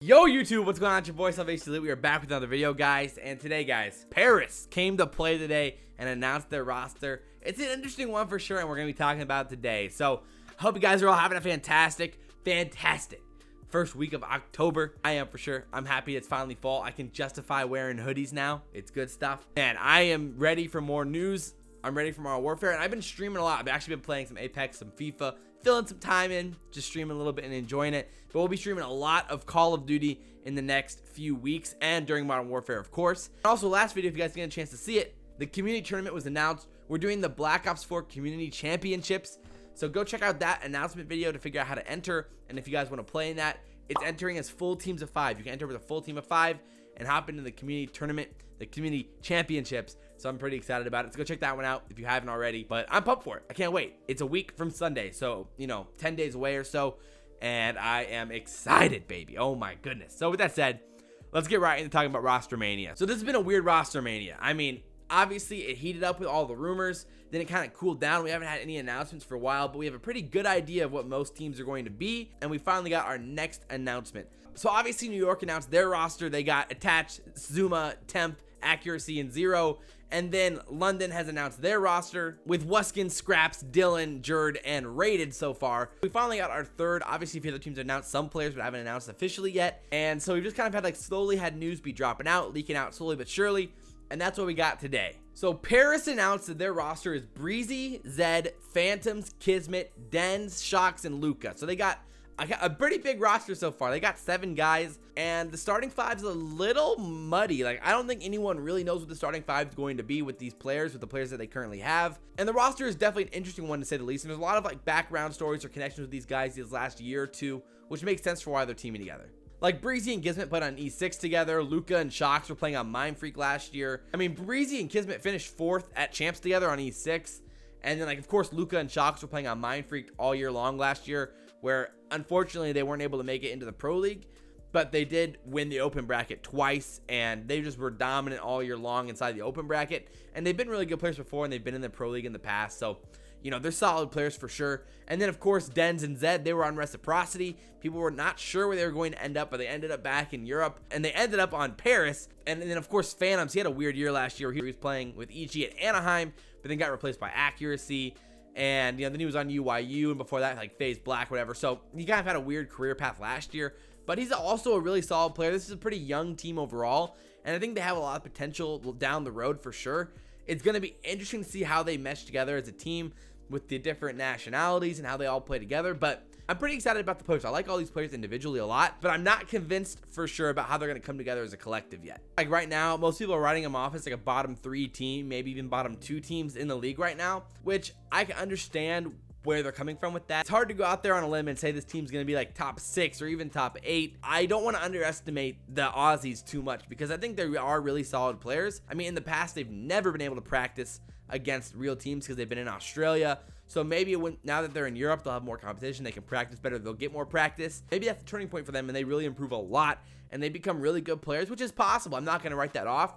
Yo YouTube, what's going on? It's your boy SalvationsElite. We are back with another video, guys. And today, guys, Paris came to play today and announced their roster. It's an interesting one for sure, and we're going to be talking about it today. So, I hope you guys are all having a fantastic first week of October. I am for sure. I'm happy it's finally fall. I can justify wearing hoodies now. It's good stuff. And I am ready for more news. I'm ready for Modern Warfare, and I've been streaming a lot. I've actually been playing some Apex, some FIFA, filling some time in, just streaming a little bit and enjoying it. But we'll be streaming a lot of Call of Duty in the next few weeks and during Modern Warfare, of course. And also, last video, if you guys get a chance to see it, the community tournament was announced. We're doing the Black Ops 4 Community Championships. So go check out that announcement video to figure out how to enter. And if you guys want to play in that, it's entering as full teams of 5. You can enter with a full team of 5 and hop into the community tournament, the community championships. So I'm pretty excited about it. So go check that one out if you haven't already. But I'm pumped for it. I can't wait. It's a week from Sunday. So, 10 days away or so. And I am excited, baby. Oh my goodness. So with that said, let's get right into talking about Rostermania. So this has been a weird Rostermania. I mean, obviously it heated up with all the rumors. Then it kind of cooled down. We haven't had any announcements for a while, but we have a pretty good idea of what most teams are going to be. And we finally got our next announcement. So obviously New York announced their roster. They got attached ZooMaa, Temp, Accuracy, and Zero. And then London has announced their roster with Wuskin, Skrapz, Dylan, Jerd, and Rated so far. We finally got our third. Obviously, a few other teams announced some players, but haven't announced officially yet. And so we've just kind of had slowly had news be dropping out, leaking out slowly but surely. And that's what we got today. So Paris announced that their roster is Breszy, Zed, phantomz, kismet, denz, shockz, and louqa. So they got a pretty big roster so far. They got 7 guys, and the starting 5 is a little muddy. I don't think anyone really knows what the starting 5 is going to be with these players, with the players that they currently have. And the roster is definitely an interesting one to say the least. And there's a lot of background stories or connections with these guys these last year or two, which makes sense for why they're teaming together. Breszy and kismet played on E6 together. louqa and shockz were playing on Mindfreak last year. I mean, Breszy and kismet finished 4th at champs together on E6. And then, of course, louqa and shockz were playing on Mindfreak all year long last year, where unfortunately they weren't able to make it into the Pro League, but they did win the open bracket twice, and they just were dominant all year long inside the open bracket. And they've been really good players before, and they've been in the Pro League in the past. So, they're solid players for sure. And then, of course, denz and Zed, they were on Reciprocity. People were not sure where they were going to end up, but they ended up back in Europe, and they ended up on Paris. And then, of course, phantomz, he had a weird year last year. He was playing with EG at Anaheim, but then got replaced by Accuracy. And, then he was on UYU, and before that, FaZe Black, whatever. So, he kind of had a weird career path last year, but he's also a really solid player. This is a pretty young team overall, and I think they have a lot of potential down the road for sure. It's going to be interesting to see how they mesh together as a team with the different nationalities and how they all play together, but I'm pretty excited about the players. I like all these players individually a lot, but I'm not convinced for sure about how they're going to come together as a collective yet. Right now, most people are writing them off as a bottom 3 team, maybe even bottom 2 teams in the league right now, which I can understand where they're coming from with that. It's hard to go out there on a limb and say this team's going to be top 6 or even top 8. I don't want to underestimate the Aussies too much because I think they are really solid players. I mean, in the past, they've never been able to practice against real teams because they've been in Australia. So maybe now that they're in Europe, they'll have more competition. They can practice better. They'll get more practice. Maybe that's the turning point for them, and they really improve a lot, and they become really good players, which is possible. I'm not going to write that off.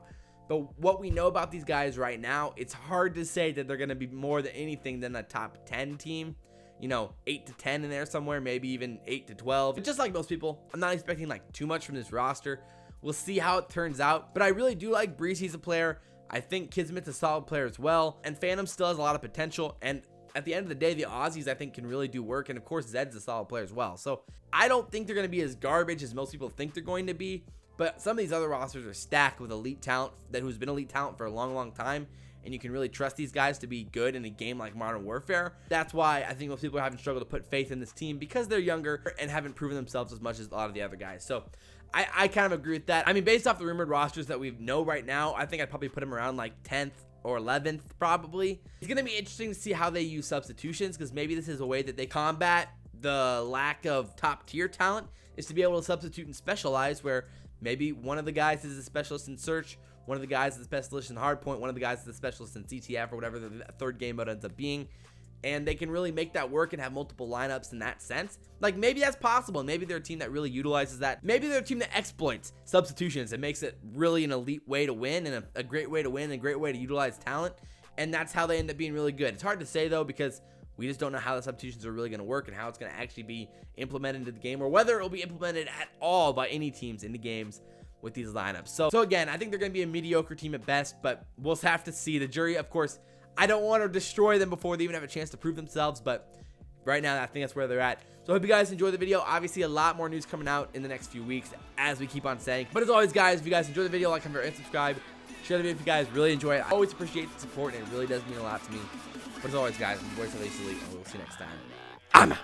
But what we know about these guys right now, it's hard to say that they're going to be more than anything than a top 10 team. 8 to 10 in there somewhere, maybe even 8 to 12. But just like most people, I'm not expecting too much from this roster. We'll see how it turns out. But I really do like Breszy as a player. I think kismet's a solid player as well. And phantomz still has a lot of potential. And at the end of the day, the Aussies, I think, can really do work. And of course, Zed's a solid player as well. So I don't think they're going to be as garbage as most people think they're going to be. But some of these other rosters are stacked with elite talent who's been elite talent for a long, long time. And you can really trust these guys to be good in a game like Modern Warfare. That's why I think most people are having struggled to put faith in this team because they're younger and haven't proven themselves as much as a lot of the other guys. So I kind of agree with that. I mean, based off the rumored rosters that we know right now, I think I'd probably put them around 10th or 11th probably. It's going to be interesting to see how they use substitutions because maybe this is a way that they combat the lack of top tier talent is to be able to substitute and specialize where maybe one of the guys is a specialist in search, one of the guys is a specialist in hardpoint, one of the guys is a specialist in CTF or whatever the third game mode ends up being. And they can really make that work and have multiple lineups in that sense. Maybe that's possible. Maybe they're a team that really utilizes that. Maybe they're a team that exploits substitutions and makes it really an elite way to win and a great way to win and a great way to utilize talent. And that's how they end up being really good. It's hard to say, though, because We just don't know how the substitutions are really going to work and how it's going to actually be implemented into the game, or whether it will be implemented at all by any teams in the games with these lineups. So again, I think they're going to be a mediocre team at best, but we'll have to see. The jury, of course, I don't want to destroy them before they even have a chance to prove themselves, but right now I think that's where they're at. So I hope you guys enjoy the video. Obviously, a lot more news coming out in the next few weeks, as we keep on saying. But as always, guys, if you guys enjoy the video, like, comment, and subscribe. Share the video if you guys really enjoy it. I always appreciate the support, and it really does mean a lot to me. But as always, guys, I'm your boy SalvationsElite, and we'll see you next time. I'm out.